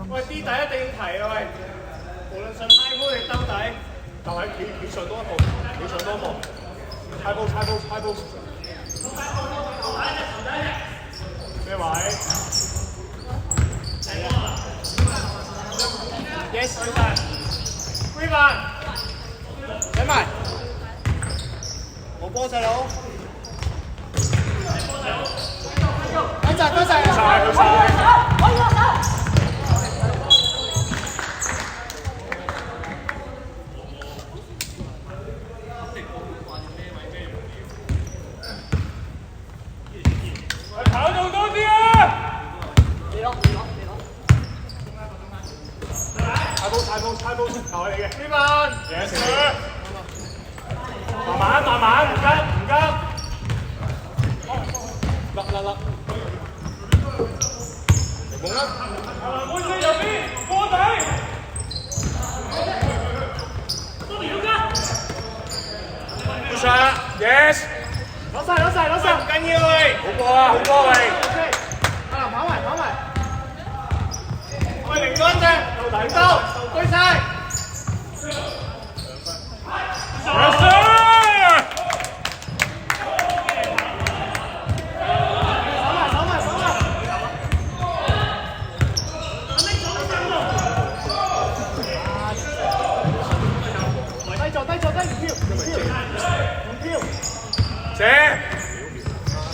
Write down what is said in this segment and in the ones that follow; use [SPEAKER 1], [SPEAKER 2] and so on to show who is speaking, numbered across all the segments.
[SPEAKER 1] 喂，D 底一定要提啊喂，無論上 high ball 定兜底，就係企上多一步，企上多一步 ，high ball， 咩位 ？Yes， Green man， 睇埋，冇波細佬。多謝。跑動多啲啊！你攞。猜波先，球係你嘅。呢班。Yes。慢慢，唔急。甩。冇啦。妹仔入邊，波底。Push Yes。攞晒，唔緊要喂。好波喂。OK。阿林跑埋。喂，零分啫，到底收，追晒。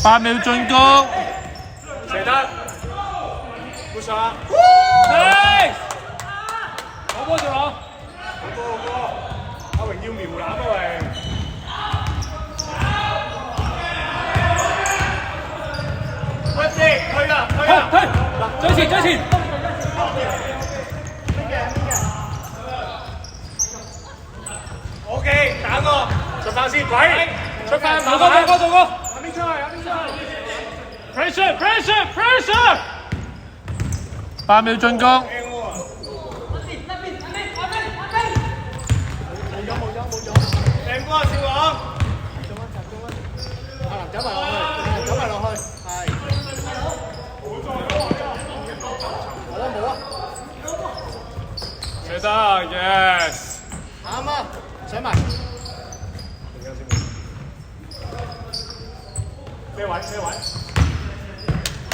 [SPEAKER 2] 8秒進攻，
[SPEAKER 1] 射得 ，push
[SPEAKER 2] nice，
[SPEAKER 1] 攞波就攞，好波，阿榮要瞄籃啊榮，喂推啦，
[SPEAKER 2] 追前
[SPEAKER 1] ，OK 打個，出翻先，鬼，出翻，
[SPEAKER 2] 做個。
[SPEAKER 1] 邊出去
[SPEAKER 2] ！Pressure！ 8秒進攻。
[SPEAKER 1] 冇咗。靚哥啊，小王。阿林走埋落去。係。冇啊。
[SPEAKER 2] 射得 ，yes。
[SPEAKER 1] 啱啊，上埋。咩位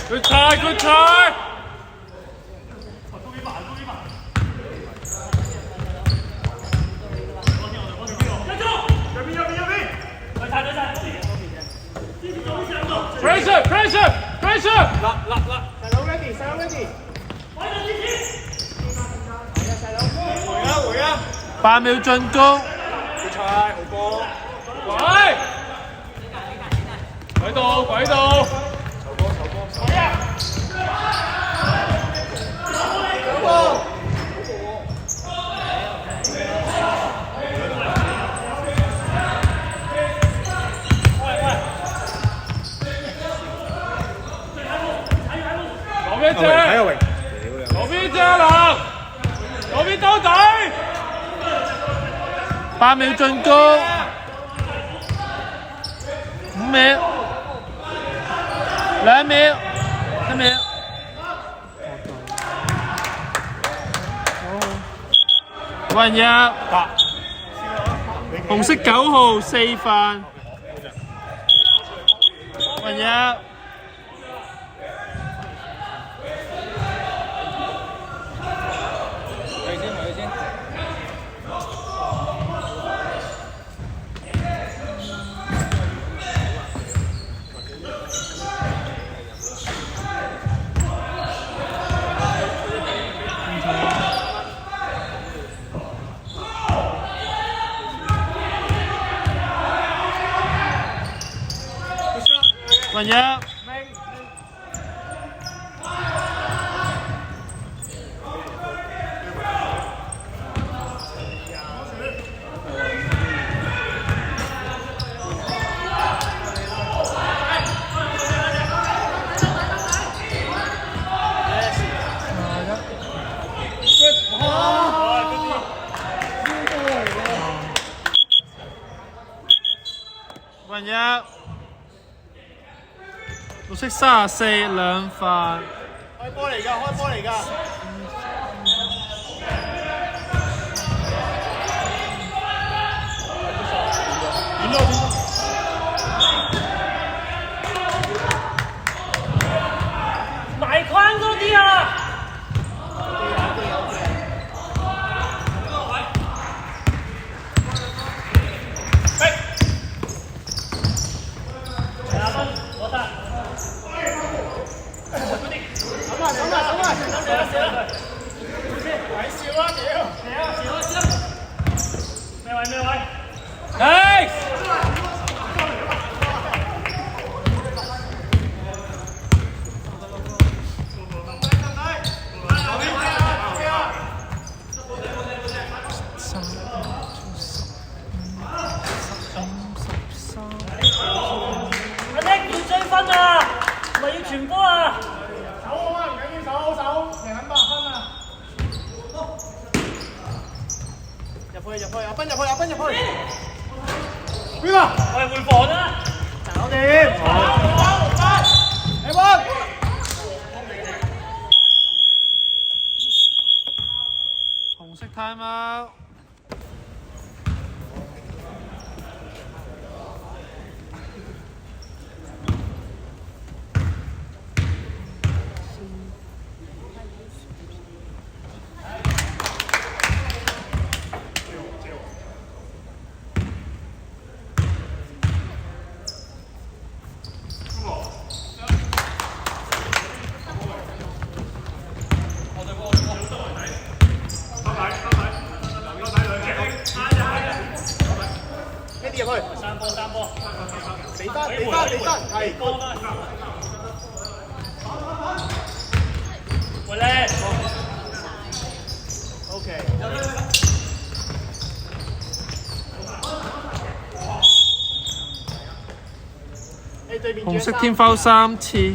[SPEAKER 2] Good try。Pressure！
[SPEAKER 1] 細佬 ready。回啊
[SPEAKER 2] ！8秒進攻。
[SPEAKER 1] 好彩，好波。
[SPEAKER 2] 軌道。左邊隻啦，左邊兜底。8秒進攻。5秒。2秒。1秒。雲入。紅色9號4犯。雲入。雲入。雲入。綠色34兩犯。
[SPEAKER 1] 開波嚟㗎，開波嚟㗎。點咗點？
[SPEAKER 3] 埋框多啲啊！Nice！阿 Nick 要追分啊，唔係要傳波啊！
[SPEAKER 1] 手好啊，唔緊要，手好手，贏緊8分啊！入去，阿斌入去，邊個？
[SPEAKER 3] 我哋換防啦！
[SPEAKER 1] 搞掂！A1！紅色 time out。入去，
[SPEAKER 3] 三波，
[SPEAKER 1] 俾翻，係。
[SPEAKER 3] 回嚟
[SPEAKER 1] OK。
[SPEAKER 4] 紅色天摟3次。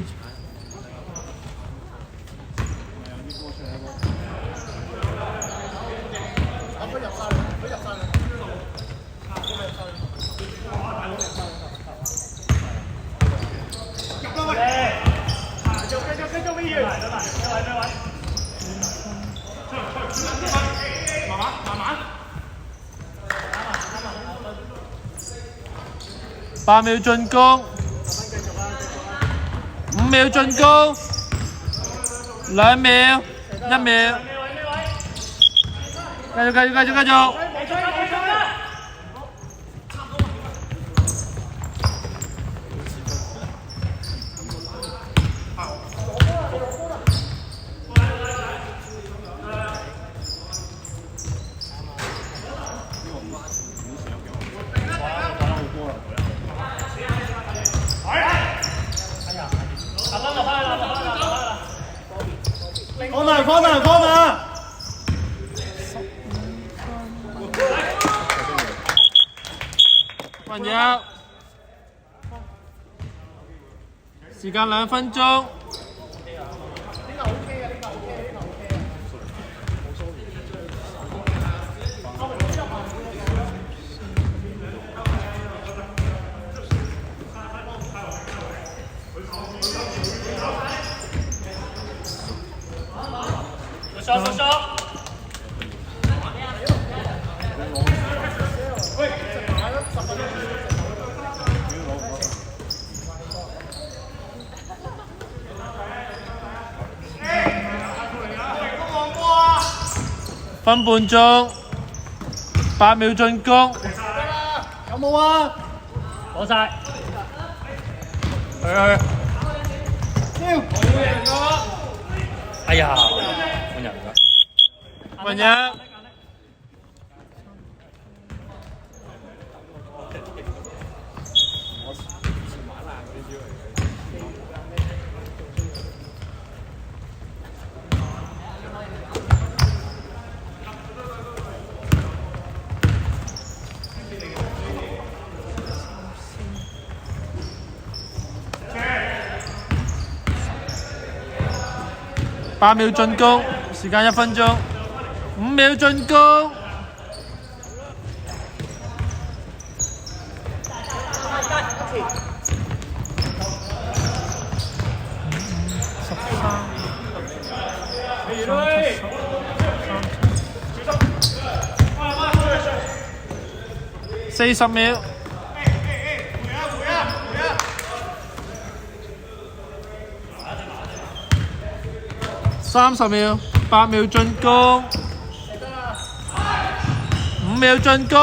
[SPEAKER 4] 8秒進攻，5秒進攻，2秒，1秒，繼續。
[SPEAKER 1] 放慢！
[SPEAKER 4] 還有時間2分鐘。
[SPEAKER 3] 收。
[SPEAKER 4] 分半鐘，8秒進攻。
[SPEAKER 1] 有冇啊？
[SPEAKER 3] 攞晒。
[SPEAKER 2] 去。哎呀，換人㗎。
[SPEAKER 4] 還有8秒進攻，時間1分鐘，5秒進攻。13 40秒。30秒，8秒進攻，5秒進攻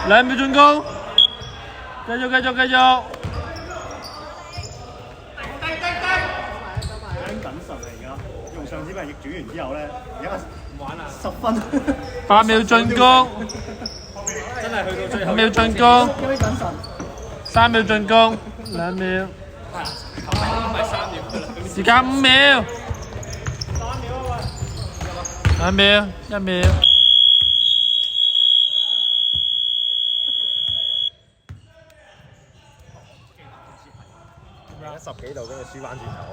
[SPEAKER 4] ，2秒進攻，繼續。
[SPEAKER 1] 等神嚟㗎，用上次俾人逆轉完之後咧，而家唔玩啦，10分。
[SPEAKER 4] 8秒進攻，
[SPEAKER 2] 真係去到最後。
[SPEAKER 4] 5秒進攻，3秒進攻，2秒。時間5秒，2秒，1秒。
[SPEAKER 1] 10幾度跟住輸翻轉頭啊！